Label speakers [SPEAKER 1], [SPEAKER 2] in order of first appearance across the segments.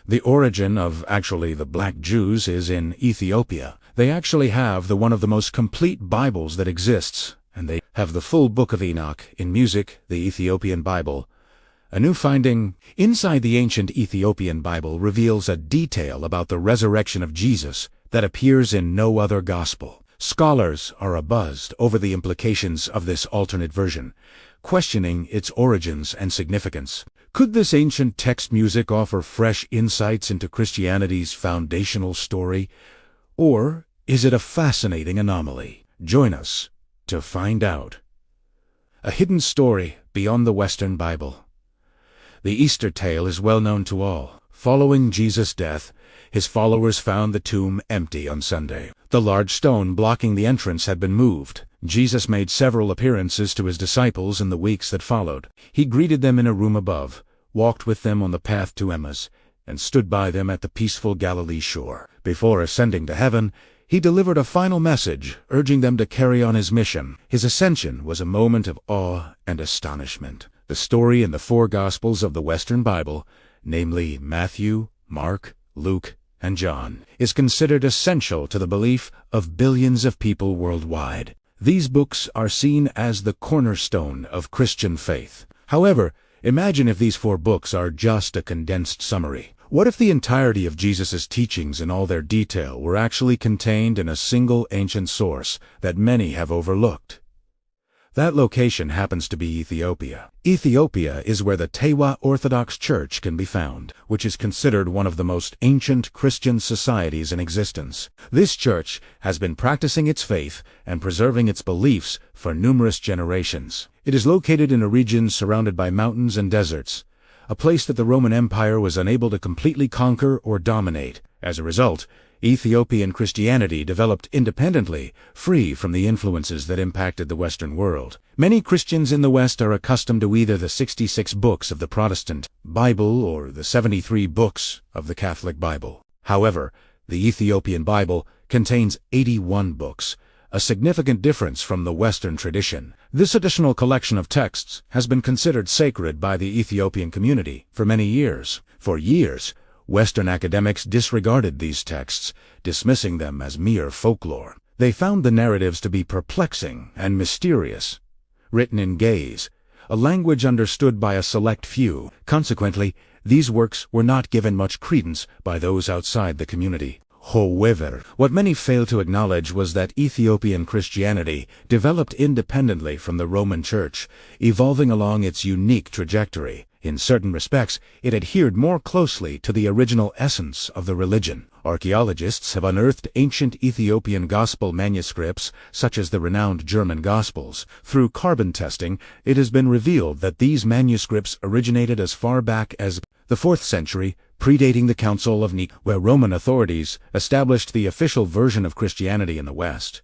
[SPEAKER 1] The origin of the Black Jews is in Ethiopia. They actually have one of the most complete Bibles that exists, and they have the full Book of Enoch in music, the Ethiopian Bible. A new finding inside the ancient Ethiopian Bible reveals a detail about the resurrection of Jesus that appears in no other gospel. Scholars are abuzz over the implications of this alternate version, questioning its origins and significance. Could this ancient text music offer fresh insights into Christianity's foundational story? Or is it a fascinating anomaly? Join us to find out. A hidden story beyond the Western Bible. The Easter tale is well known to all. Following Jesus' death, his followers found the tomb empty on Sunday. The large stone blocking the entrance had been moved. Jesus made several appearances to his disciples in the weeks that followed. He greeted them in a room above, walked with them on the path to Emmaus, and stood by them at the peaceful Galilee shore. Before ascending to heaven, he delivered a final message, urging them to carry on his mission. His ascension was a moment of awe and astonishment. The story in the four Gospels of the Western Bible, namely Matthew, Mark, Luke, and John, is considered essential to the belief of billions of people worldwide. These books are seen as the cornerstone of Christian faith. However, imagine if these four books are just a condensed summary. What if the entirety of Jesus' teachings in all their detail were actually contained in a single ancient source that many have overlooked? That location happens to be Ethiopia. Ethiopia is where the Tewa Orthodox Church can be found, which is considered one of the most ancient Christian societies in existence. This church has been practicing its faith and preserving its beliefs for numerous generations. It is located in a region surrounded by mountains and deserts, a place that the Roman Empire was unable to completely conquer or dominate. As a result, Ethiopian Christianity developed independently, free from the influences that impacted the Western world. Many Christians in the West are accustomed to either the 66 books of the Protestant Bible or the 73 books of the Catholic Bible. However, the Ethiopian Bible contains 81 books, a significant difference from the Western tradition. This additional collection of texts has been considered sacred by the Ethiopian community for many years. For years, Western academics disregarded these texts, dismissing them as mere folklore. They found the narratives to be perplexing and mysterious, written in Gaze, a language understood by a select few. Consequently, these works were not given much credence by those outside the community. However, what many fail to acknowledge was that Ethiopian Christianity developed independently from the Roman Church, evolving along its unique trajectory. In certain respects, it adhered more closely to the original essence of the religion. Archaeologists have unearthed ancient Ethiopian gospel manuscripts, such as the renowned German Gospels. Through carbon testing, it has been revealed that these manuscripts originated as far back as the 4th century, predating the Council of Nicaea, where Roman authorities established the official version of Christianity in the West.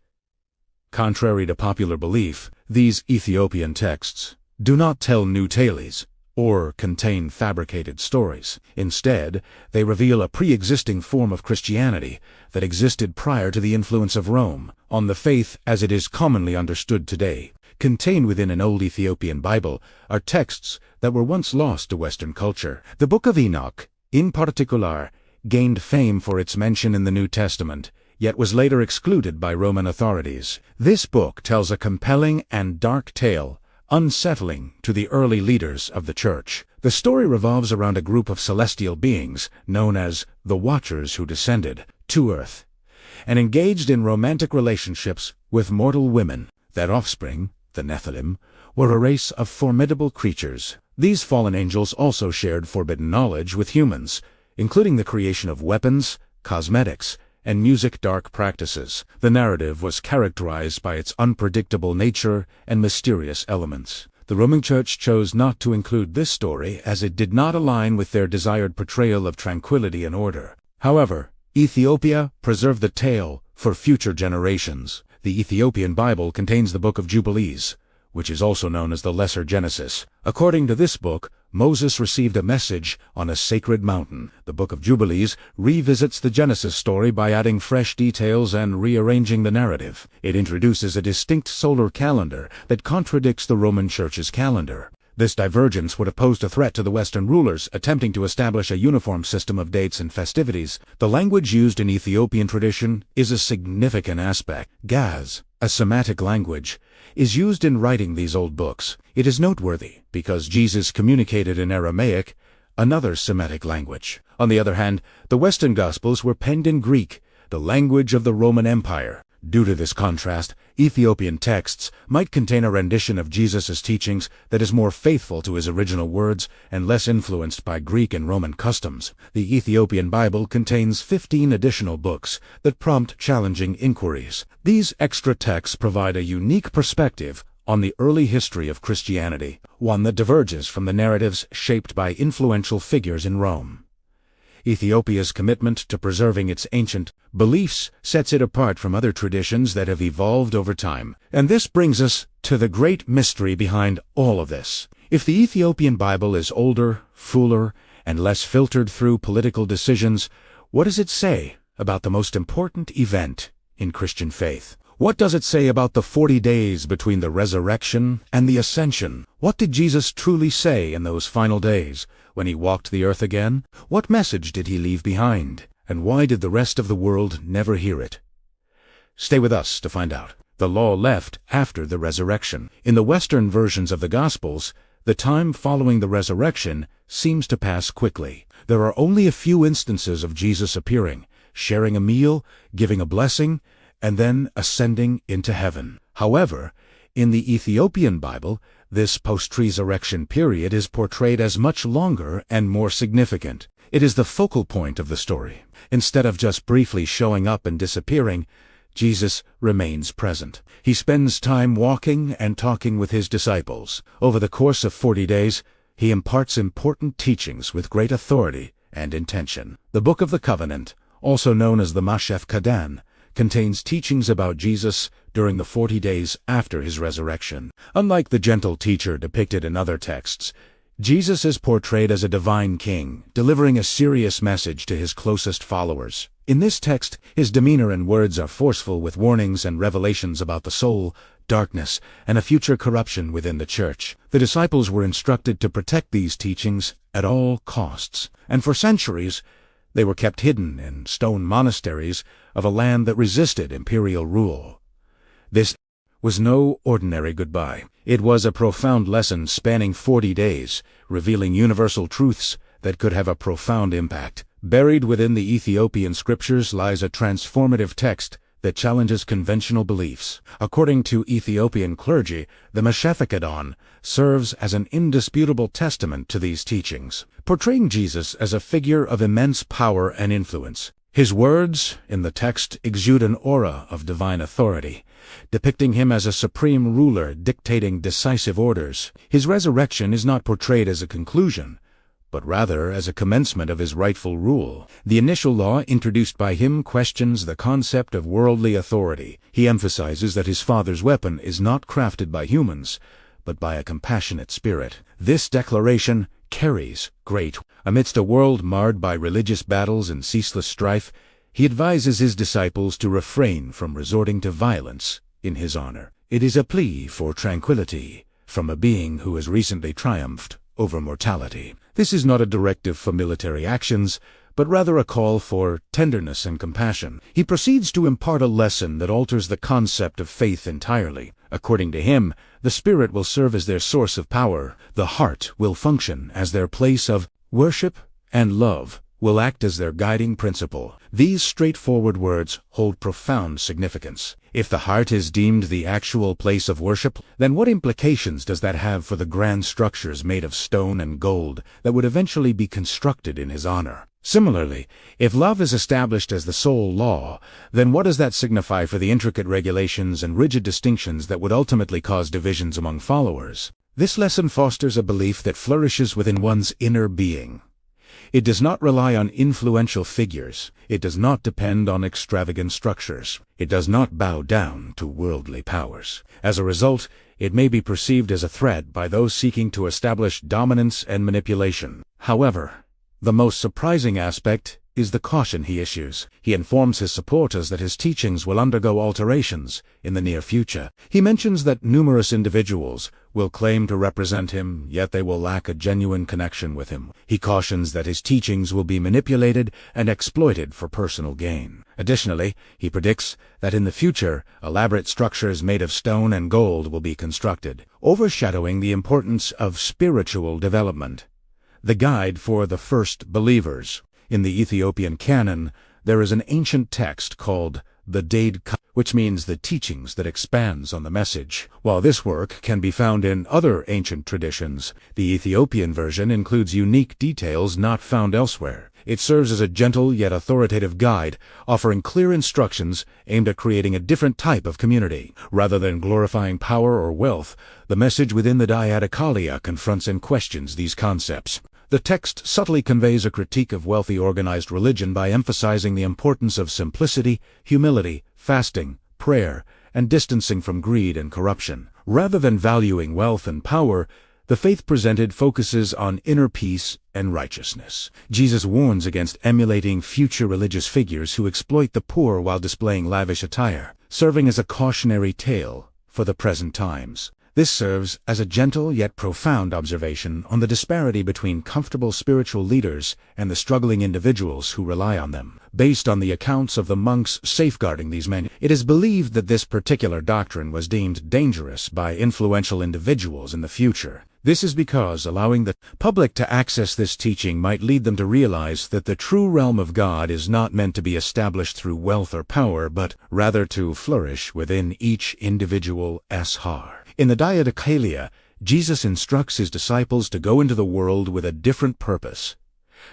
[SPEAKER 1] Contrary to popular belief, these Ethiopian texts do not tell new tales or contain fabricated stories. Instead, they reveal a pre-existing form of Christianity that existed prior to the influence of Rome on the faith as it is commonly understood today. Contained within an old Ethiopian Bible are texts that were once lost to Western culture. The Book of Enoch, in particular, gained fame for its mention in the New Testament, yet was later excluded by Roman authorities. This book tells a compelling and dark tale, unsettling to the early leaders of the Church. The story revolves around a group of celestial beings known as the Watchers who descended to Earth and engaged in romantic relationships with mortal women. Their offspring, the Nephilim, were a race of formidable creatures. These fallen angels also shared forbidden knowledge with humans, including the creation of weapons, cosmetics, and music dark practices. The narrative was characterized by its unpredictable nature and mysterious elements. The Roman Church chose not to include this story as it did not align with their desired portrayal of tranquility and order. However, Ethiopia preserved the tale for future generations. The Ethiopian Bible contains the Book of Jubilees, which is also known as the Lesser Genesis. According to this book, Moses received a message on a sacred mountain. The Book of Jubilees revisits the Genesis story by adding fresh details and rearranging the narrative. It introduces a distinct solar calendar that contradicts the Roman Church's calendar. This divergence would have posed a threat to the Western rulers attempting to establish a uniform system of dates and festivities. The language used in Ethiopian tradition is a significant aspect. Gaz, a Semitic language, is used in writing these old books. It is noteworthy because Jesus communicated in Aramaic, another Semitic language. On the other hand, the Western Gospels were penned in Greek, the language of the Roman Empire. Due to this contrast, Ethiopian texts might contain a rendition of Jesus' teachings that is more faithful to his original words and less influenced by Greek and Roman customs. The Ethiopian Bible contains 15 additional books that prompt challenging inquiries. These extra texts provide a unique perspective on the early history of Christianity, one that diverges from the narratives shaped by influential figures in Rome. Ethiopia's commitment to preserving its ancient beliefs sets it apart from other traditions that have evolved over time. And this brings us to the great mystery behind all of this. If the Ethiopian Bible is older, fuller, and less filtered through political decisions, what does it say about the most important event in Christian faith? What does it say about the 40 days between the resurrection and the ascension? What did Jesus truly say in those final days when he walked the earth again? What message did he leave behind? And why did the rest of the world never hear it? Stay with us to find out. The law left after the resurrection. In the Western versions of the Gospels, the time following the resurrection seems to pass quickly. There are only a few instances of Jesus appearing, sharing a meal, giving a blessing, and then ascending into heaven. However, in the Ethiopian Bible, this post-resurrection period is portrayed as much longer and more significant. It is the focal point of the story. Instead of just briefly showing up and disappearing, Jesus remains present. He spends time walking and talking with his disciples. Over the course of 40 days, he imparts important teachings with great authority and intention. The Book of the Covenant, also known as the Mashef Kadan, contains teachings about Jesus during the 40 days after his resurrection. Unlike the gentle teacher depicted in other texts, Jesus is portrayed as a divine king, delivering a serious message to his closest followers. In this text, his demeanor and words are forceful with warnings and revelations about the soul, darkness, and a future corruption within the church. The disciples were instructed to protect these teachings at all costs, and for centuries, they were kept hidden in stone monasteries of a land that resisted imperial rule. This was no ordinary goodbye. It was a profound lesson spanning 40 days, revealing universal truths that could have a profound impact. Buried within the Ethiopian scriptures lies a transformative text that challenges conventional beliefs. According to Ethiopian clergy, the Mashefekadon serves as an indisputable testament to these teachings, portraying Jesus as a figure of immense power and influence. His words in the text exude an aura of divine authority, depicting him as a supreme ruler dictating decisive orders. His resurrection is not portrayed as a conclusion, but rather as a commencement of his rightful rule. The initial law introduced by him questions the concept of worldly authority. He emphasizes that his Father's weapon is not crafted by humans, but by a compassionate spirit. This declaration carries great. Amidst a world marred by religious battles and ceaseless strife, he advises his disciples to refrain from resorting to violence in his honor. It is a plea for tranquility from a being who has recently triumphed over mortality. This is not a directive for military actions, but rather a call for tenderness and compassion. He proceeds to impart a lesson that alters the concept of faith entirely. According to him, the spirit will serve as their source of power, the heart will function as their place of worship, and love will act as their guiding principle. These straightforward words hold profound significance. If the heart is deemed the actual place of worship, then what implications does that have for the grand structures made of stone and gold that would eventually be constructed in his honor? Similarly, if love is established as the sole law, then what does that signify for the intricate regulations and rigid distinctions that would ultimately cause divisions among followers? This lesson fosters a belief that flourishes within one's inner being. It does not rely on influential figures. It does not depend on extravagant structures. It does not bow down to worldly powers. As a result, it may be perceived as a threat by those seeking to establish dominance and manipulation. However, the most surprising aspect is the caution he issues. He informs his supporters that his teachings will undergo alterations in the near future. He mentions that numerous individuals will claim to represent him, yet they will lack a genuine connection with him. He cautions that his teachings will be manipulated and exploited for personal gain. Additionally, he predicts that in the future, elaborate structures made of stone and gold will be constructed, overshadowing the importance of spiritual development. The Guide for the First Believers. In the Ethiopian canon, there is an ancient text called the Dade, which means the teachings that expands on the message. While this work can be found in other ancient traditions, the Ethiopian version includes unique details not found elsewhere. It serves as a gentle yet authoritative guide, offering clear instructions aimed at creating a different type of community. Rather than glorifying power or wealth, the message within the Diadacalia confronts and questions these concepts. The text subtly conveys a critique of wealthy organized religion by emphasizing the importance of simplicity, humility, fasting, prayer, and distancing from greed and corruption. Rather than valuing wealth and power, the faith presented focuses on inner peace and righteousness. Jesus warns against emulating future religious figures who exploit the poor while displaying lavish attire, serving as a cautionary tale for the present times. This serves as a gentle yet profound observation on the disparity between comfortable spiritual leaders and the struggling individuals who rely on them. Based on the accounts of the monks safeguarding these men, it is believed that this particular doctrine was deemed dangerous by influential individuals in the future. This is because allowing the public to access this teaching might lead them to realize that the true realm of God is not meant to be established through wealth or power, but rather to flourish within each individual ashar. In the Diadacalia, Jesus instructs his disciples to go into the world with a different purpose.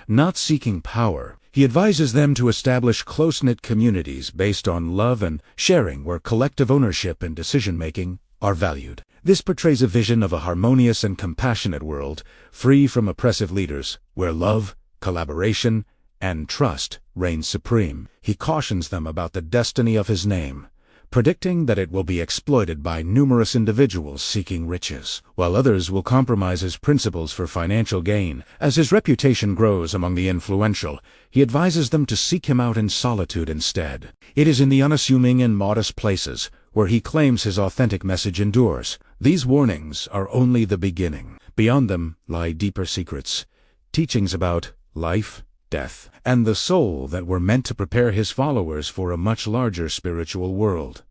[SPEAKER 1] Not seeking power, he advises them to establish close-knit communities based on love and sharing where collective ownership and decision-making are valued. This portrays a vision of a harmonious and compassionate world, free from oppressive leaders, where love, collaboration, and trust reign supreme. He cautions them about the destiny of his name, predicting that it will be exploited by numerous individuals seeking riches, while others will compromise his principles for financial gain. As his reputation grows among the influential, he advises them to seek him out in solitude instead. It is in the unassuming and modest places where he claims his authentic message endures. These warnings are only the beginning. Beyond them lie deeper secrets, teachings about life, death, and the soul that were meant to prepare his followers for a much larger spiritual world.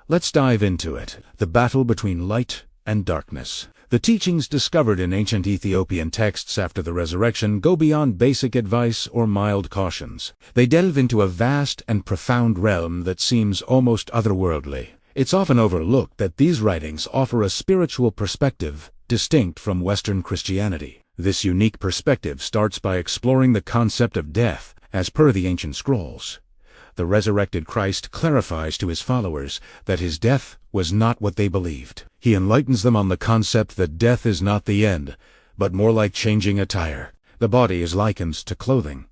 [SPEAKER 1] Let's dive into it. The battle between light and darkness. The teachings discovered in ancient Ethiopian texts after the resurrection go beyond basic advice or mild cautions. They delve into a vast and profound realm that seems almost otherworldly. It's often overlooked that these writings offer a spiritual perspective distinct from Western Christianity. This unique perspective starts by exploring the concept of death, as per the ancient scrolls. The resurrected Christ clarifies to his followers that his death was not what they believed. He enlightens them on the concept that death is not the end, but more like changing attire. The body is likened to clothing,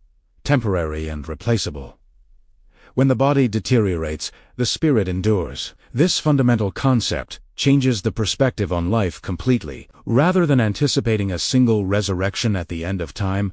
[SPEAKER 1] temporary and replaceable. When the body deteriorates, the spirit endures. This fundamental concept changes the perspective on life completely. Rather than anticipating a single resurrection at the end of time,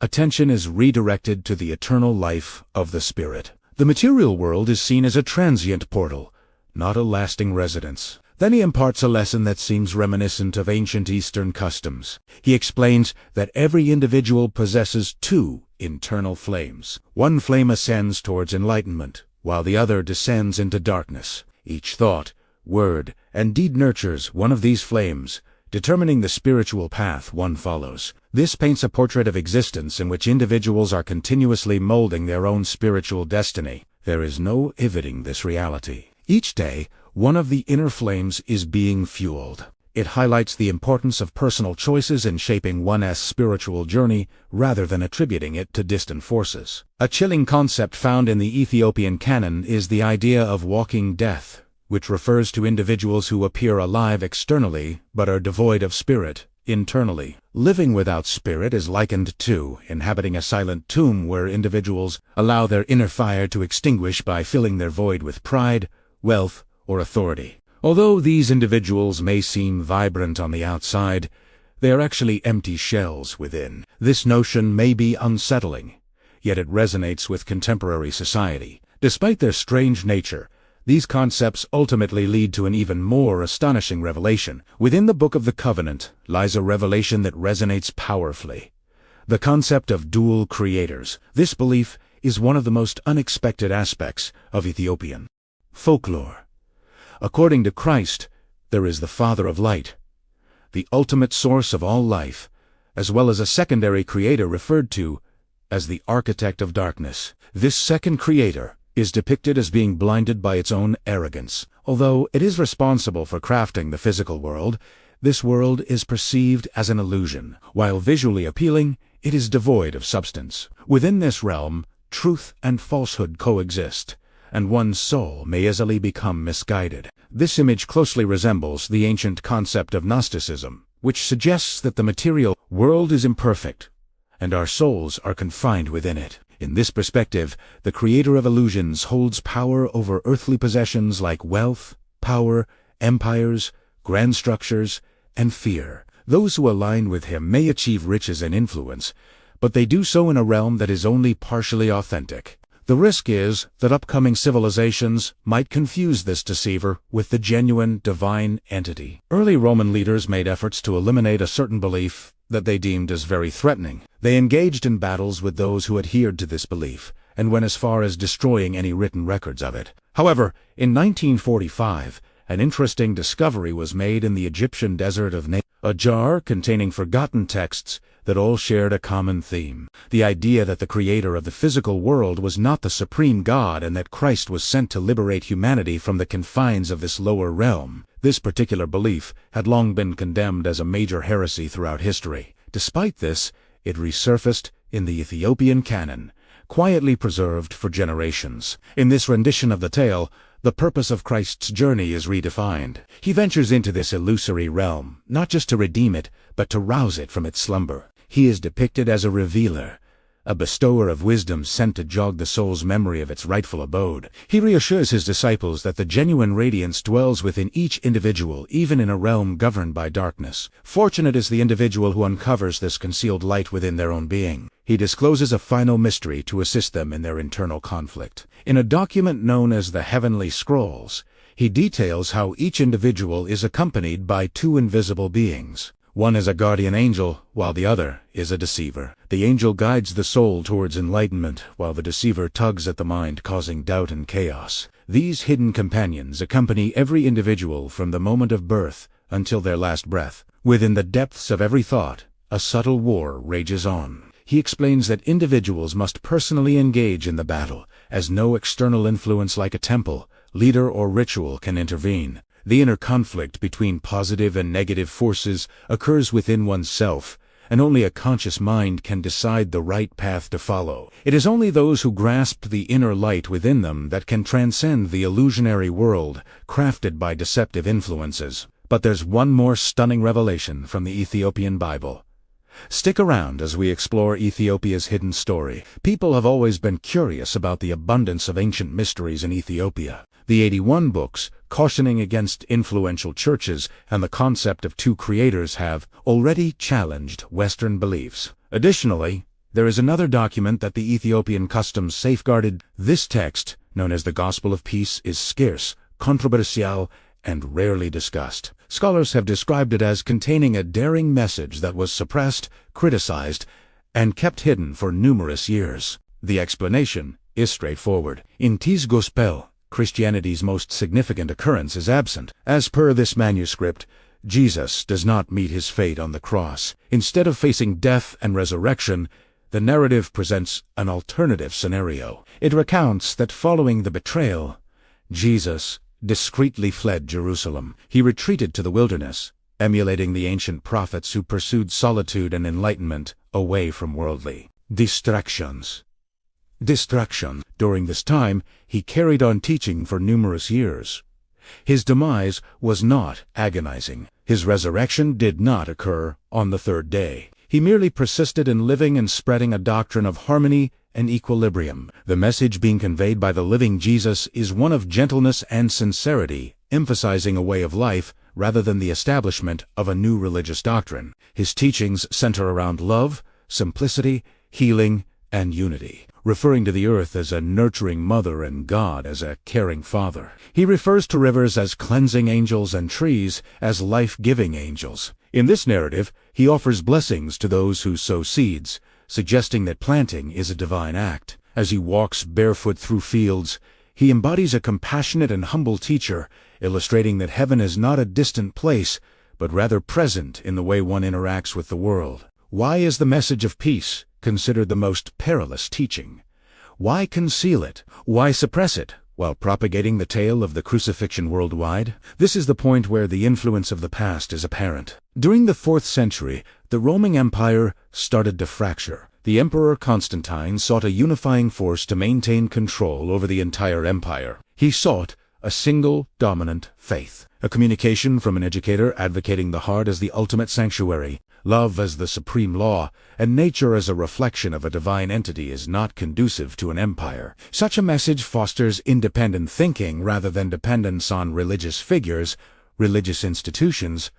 [SPEAKER 1] attention is redirected to the eternal life of the spirit. The material world is seen as a transient portal, not a lasting residence. Then he imparts a lesson that seems reminiscent of ancient Eastern customs. He explains that every individual possesses two internal flames. One flame ascends towards enlightenment, while the other descends into darkness. Each thought, word, and deed nurtures one of these flames, determining the spiritual path one follows. This paints a portrait of existence in which individuals are continuously molding their own spiritual destiny. There is no evading this reality. Each day, one of the inner flames is being fueled. It highlights the importance of personal choices in shaping one's spiritual journey rather than attributing it to distant forces. A chilling concept found in the Ethiopian canon is the idea of walking death, which refers to individuals who appear alive externally but are devoid of spirit internally. Living without spirit is likened to inhabiting a silent tomb where individuals allow their inner fire to extinguish by filling their void with pride, wealth, or authority. Although these individuals may seem vibrant on the outside, they are actually empty shells within. This notion may be unsettling, yet it resonates with contemporary society. Despite their strange nature, These concepts ultimately lead to an even more astonishing revelation. Within the Book of the Covenant lies a revelation that resonates powerfully. The concept of dual creators. This belief is one of the most unexpected aspects of Ethiopian folklore. According to Christ, there is the Father of light, the ultimate source of all life, as well as a secondary creator referred to as the architect of darkness. This second creator is depicted as being blinded by its own arrogance. Although it is responsible for crafting the physical world, this world is perceived as an illusion. While visually appealing, it is devoid of substance. Within this realm, truth and falsehood coexist, and one's soul may easily become misguided. This image closely resembles the ancient concept of Gnosticism, which suggests that the material world is imperfect, and our souls are confined within it. In this perspective, the creator of illusions holds power over earthly possessions like wealth, power, empires, grand structures, and fear. Those who align with him may achieve riches and influence, but they do so in a realm that is only partially authentic. The risk is that upcoming civilizations might confuse this deceiver with the genuine divine entity. Early Roman leaders made efforts to eliminate a certain belief that they deemed as very threatening. They engaged in battles with those who adhered to this belief, and went as far as destroying any written records of it. However, in 1945, an interesting discovery was made in the Egyptian desert of Najd, a jar containing forgotten texts that all shared a common theme: the idea that the creator of the physical world was not the supreme God and that Christ was sent to liberate humanity from the confines of this lower realm. This particular belief had long been condemned as a major heresy throughout history. Despite this, it resurfaced in the Ethiopian canon, quietly preserved for generations. In this rendition of the tale, the purpose of Christ's journey is redefined. He ventures into this illusory realm, not just to redeem it, but to rouse it from its slumber. He is depicted as a revealer, a bestower of wisdom sent to jog the soul's memory of its rightful abode. He reassures his disciples that the genuine radiance dwells within each individual, even in a realm governed by darkness. Fortunate is the individual who uncovers this concealed light within their own being. He discloses a final mystery to assist them in their internal conflict. In a document known as the Heavenly Scrolls, he details how each individual is accompanied by two invisible beings. One is a guardian angel, while the other is a deceiver. The angel guides the soul towards enlightenment, while the deceiver tugs at the mind, causing doubt and chaos. These hidden companions accompany every individual from the moment of birth until their last breath. Within the depths of every thought, a subtle war rages on. He explains that individuals must personally engage in the battle, as no external influence like a temple, leader, or ritual can intervene. The inner conflict between positive and negative forces occurs within oneself, and only a conscious mind can decide the right path to follow. It is only those who grasp the inner light within them that can transcend the illusionary world crafted by deceptive influences. But there's one more stunning revelation from the Ethiopian Bible. Stick around as we explore Ethiopia's hidden story. People have always been curious about the abundance of ancient mysteries in Ethiopia. The 81 books, cautioning against influential churches and the concept of two creators, have already challenged Western beliefs. Additionally, there is another document that the Ethiopian customs safeguarded. This text, known as the Gospel of Peace, is scarce, controversial, and rarely discussed. Scholars have described it as containing a daring message that was suppressed, criticized, and kept hidden for numerous years. The explanation is straightforward. In this Gospel, Christianity's most significant occurrence is absent. As per this manuscript, Jesus does not meet his fate on the cross. Instead of facing death and resurrection, the narrative presents an alternative scenario. It recounts that following the betrayal, Jesus discreetly fled Jerusalem. He retreated to the wilderness, emulating the ancient prophets who pursued solitude and enlightenment away from worldly distractions. During this time, he carried on teaching for numerous years. His demise was not agonizing. His resurrection did not occur on the third day. He merely persisted in living and spreading a doctrine of harmony and equilibrium. The message being conveyed by the living Jesus is one of gentleness and sincerity, emphasizing a way of life rather than the establishment of a new religious doctrine. His teachings center around love, simplicity, healing, and unity. referring to the earth as a nurturing mother and God as a caring father. He refers to rivers as cleansing angels and trees as life-giving angels. In this narrative, he offers blessings to those who sow seeds, suggesting that planting is a divine act. As he walks barefoot through fields, he embodies a compassionate and humble teacher, illustrating that heaven is not a distant place, but rather present in the way one interacts with the world. Why is the message of peace considered the most perilous teaching? Why conceal it? Why suppress it, while propagating the tale of the crucifixion worldwide? This is the point where the influence of the past is apparent. During the 4th century, the Roman Empire started to fracture. The Emperor Constantine sought a unifying force to maintain control over the entire empire. He sought a single dominant faith, a communication from an educator advocating the heart as the ultimate sanctuary, love as the supreme law, and nature as a reflection of a divine entity is not conducive to an empire. Such a message fosters independent thinking rather than dependence on religious figures, religious institutions,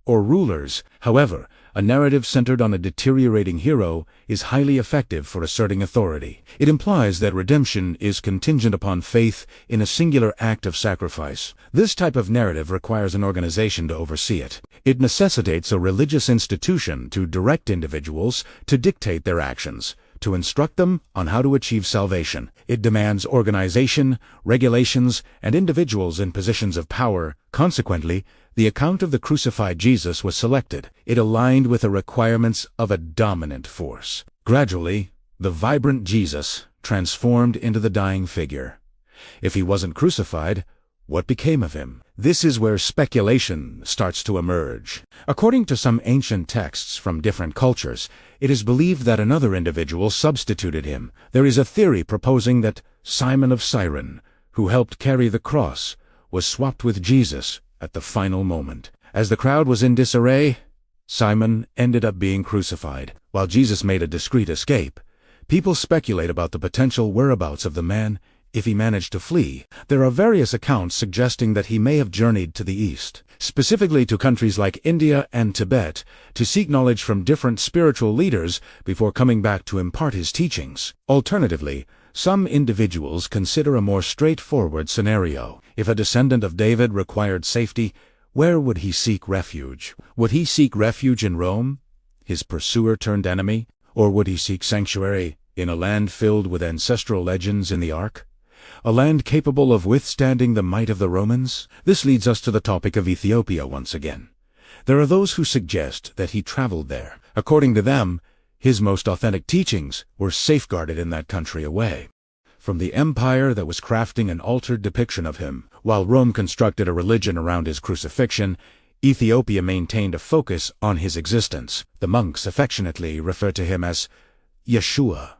[SPEAKER 1] or rulers. However, a narrative centered on a deteriorating hero is highly effective for asserting authority. It implies that redemption is contingent upon faith in a singular act of sacrifice. This type of narrative requires an organization to oversee it. It necessitates a religious institution to direct individuals to dictate their actions, to instruct them on how to achieve salvation. It demands organization, regulations, and individuals in positions of power. Consequently, the account of the crucified Jesus was selected. It aligned with the requirements of a dominant force. Gradually, the vibrant Jesus transformed into the dying figure. If he wasn't crucified, what became of him? This is where speculation starts to emerge. According to some ancient texts from different cultures, it is believed that another individual substituted him. There is a theory proposing that Simon of Cyrene, who helped carry the cross, was swapped with Jesus at the final moment. As the crowd was in disarray, Simon ended up being crucified, while Jesus made a discreet escape. People speculate about the potential whereabouts of the man if he managed to flee. There are various accounts suggesting that he may have journeyed to the east, specifically to countries like India and Tibet, to seek knowledge from different spiritual leaders before coming back to impart his teachings. Alternatively, some individuals consider a more straightforward scenario. If a descendant of David required safety, where would he seek refuge? Would he seek refuge in Rome, his pursuer turned enemy? Or would he seek sanctuary in a land filled with ancestral legends in the Ark? A land capable of withstanding the might of the Romans? This leads us to the topic of Ethiopia once again. There are those who suggest that he traveled there. According to them, his most authentic teachings were safeguarded in that country away from the empire that was crafting an altered depiction of him. While Rome constructed a religion around his crucifixion, Ethiopia maintained a focus on his existence. The monks affectionately refer to him as Yeshua,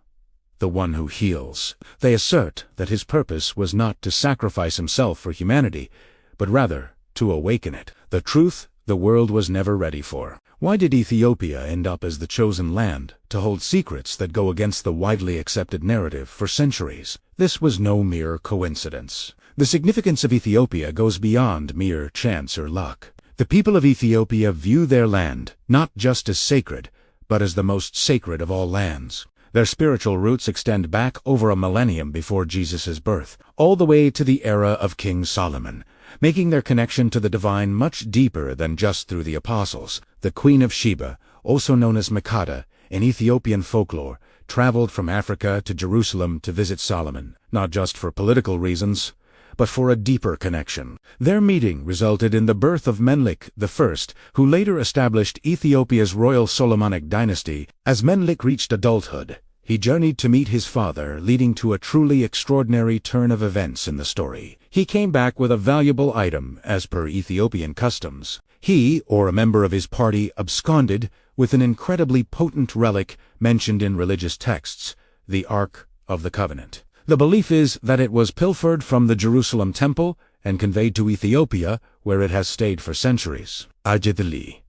[SPEAKER 1] the one who heals. They assert that his purpose was not to sacrifice himself for humanity, but rather to awaken it, the truth the world was never ready for. Why did Ethiopia end up as the chosen land to hold secrets that go against the widely accepted narrative for centuries? This was no mere coincidence. The significance of Ethiopia goes beyond mere chance or luck. The people of Ethiopia view their land not just as sacred, but as the most sacred of all lands. Their spiritual roots extend back over a millennium before Jesus' birth, all the way to the era of King Solomon, making their connection to the divine much deeper than just through the apostles. The Queen of Sheba, also known as Makata, in Ethiopian folklore, traveled from Africa to Jerusalem to visit Solomon, not just for political reasons, but for a deeper connection. Their meeting resulted in the birth of Menelik I, who later established Ethiopia's royal Solomonic dynasty. As Menelik reached adulthood, he journeyed to meet his father, leading to a truly extraordinary turn of events in the story. He came back with a valuable item, as per Ethiopian customs. He, or a member of his party, absconded with an incredibly potent relic mentioned in religious texts, the Ark of the Covenant. The belief is that it was pilfered from the Jerusalem temple and conveyed to Ethiopia, where it has stayed for centuries. Ajidali.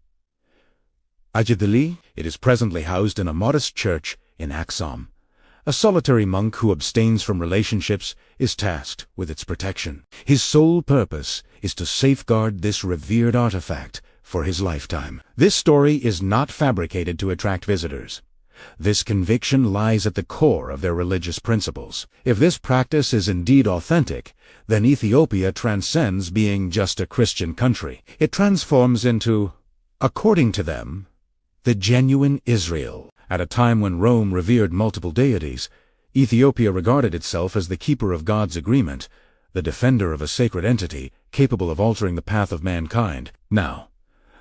[SPEAKER 1] It is presently housed in a modest church in Aksum. A solitary monk who abstains from relationships is tasked with its protection. His sole purpose is to safeguard this revered artifact for his lifetime. This story is not fabricated to attract visitors. This conviction lies at the core of their religious principles. If this practice is indeed authentic, then Ethiopia transcends being just a Christian country. It transforms into, according to them, the genuine Israel. At a time when Rome revered multiple deities, Ethiopia regarded itself as the keeper of God's agreement, the defender of a sacred entity capable of altering the path of mankind. Now,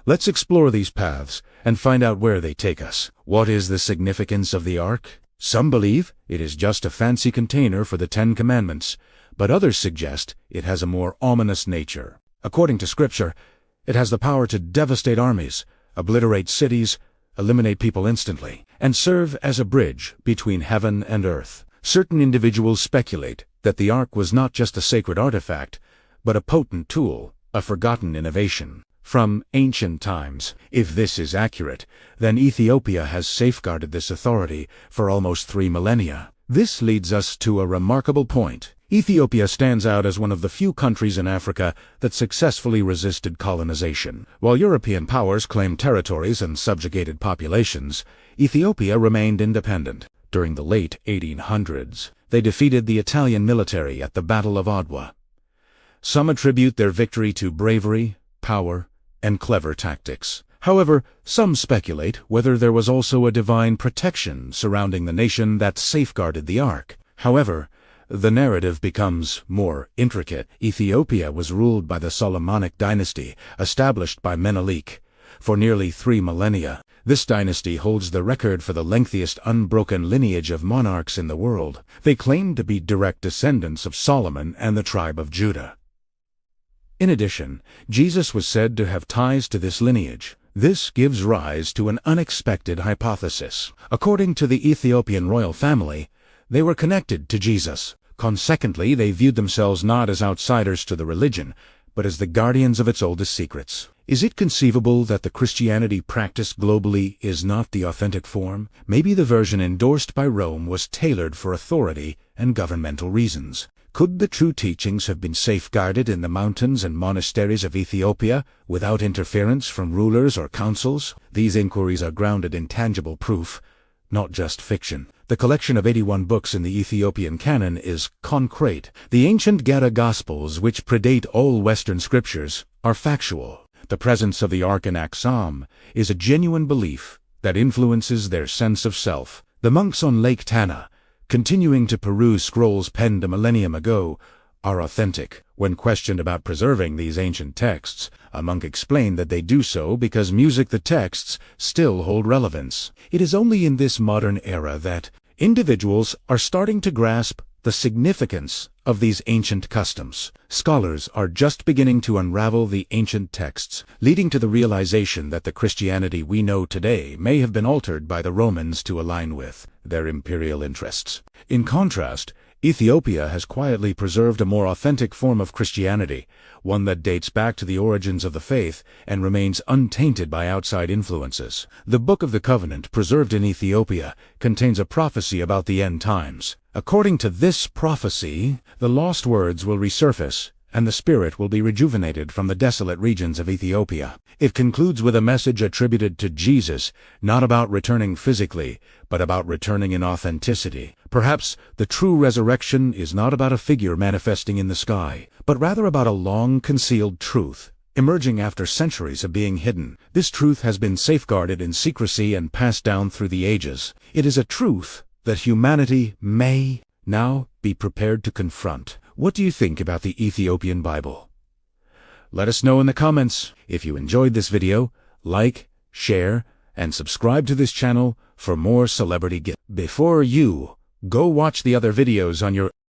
[SPEAKER 1] let's explore these paths and find out where they take us. What is the significance of the Ark? Some believe it is just a fancy container for the 10 Commandments, but others suggest it has a more ominous nature. According to Scripture, it has the power to devastate armies, obliterate cities, eliminate people instantly, and serve as a bridge between heaven and earth. Certain individuals speculate that the Ark was not just a sacred artifact, but a potent tool, a forgotten innovation from ancient times. If this is accurate, then Ethiopia has safeguarded this authority for almost 3 millennia. This leads us to a remarkable point. Ethiopia stands out as one of the few countries in Africa that successfully resisted colonization. While European powers claimed territories and subjugated populations, Ethiopia remained independent. During the late 1800s, they defeated the Italian military at the Battle of Adwa. Some attribute their victory to bravery, power, and clever tactics. However, some speculate whether there was also a divine protection surrounding the nation that safeguarded the Ark. However, the narrative becomes more intricate. Ethiopia was ruled by the Solomonic dynasty, established by Menelik, for nearly 3 millennia. This dynasty holds the record for the lengthiest unbroken lineage of monarchs in the world. They claim to be direct descendants of Solomon and the tribe of Judah. In addition, Jesus was said to have ties to this lineage. This gives rise to an unexpected hypothesis. According to the Ethiopian royal family, they were connected to Jesus. Consequently, they viewed themselves not as outsiders to the religion, but as the guardians of its oldest secrets. Is it conceivable that the Christianity practiced globally is not the authentic form? Maybe the version endorsed by Rome was tailored for authority and governmental reasons. Could the true teachings have been safeguarded in the mountains and monasteries of Ethiopia without interference from rulers or councils? These inquiries are grounded in tangible proof, not just fiction. The collection of 81 books in the Ethiopian canon is concrete. The ancient Geta Gospels, which predate all Western scriptures, are factual. The presence of the Ark in Aksum is a genuine belief that influences their sense of self. The monks on Lake Tana, continuing to peruse scrolls penned a millennium ago, are authentic. When questioned about preserving these ancient texts, a monk explained that they do so because the texts still hold relevance. It is only in this modern era that individuals are starting to grasp the significance of these ancient customs. Scholars are just beginning to unravel the ancient texts, leading to the realization that the Christianity we know today may have been altered by the Romans to align with their imperial interests. In contrast, Ethiopia has quietly preserved a more authentic form of Christianity, one that dates back to the origins of the faith and remains untainted by outside influences. The Book of the Covenant, preserved in Ethiopia, contains a prophecy about the end times. According to this prophecy, the lost words will resurface, and the spirit will be rejuvenated from the desolate regions of Ethiopia. It concludes with a message attributed to Jesus, not about returning physically, but about returning in authenticity. Perhaps the true resurrection is not about a figure manifesting in the sky, but rather about a long-concealed truth, emerging after centuries of being hidden. This truth has been safeguarded in secrecy and passed down through the ages. It is a truth that humanity may now be prepared to confront. What do you think about the Ethiopian Bible? Let us know in the comments. If you enjoyed this video, like, share, and subscribe to this channel for more celebrity gifts. Before you go watch the other videos on your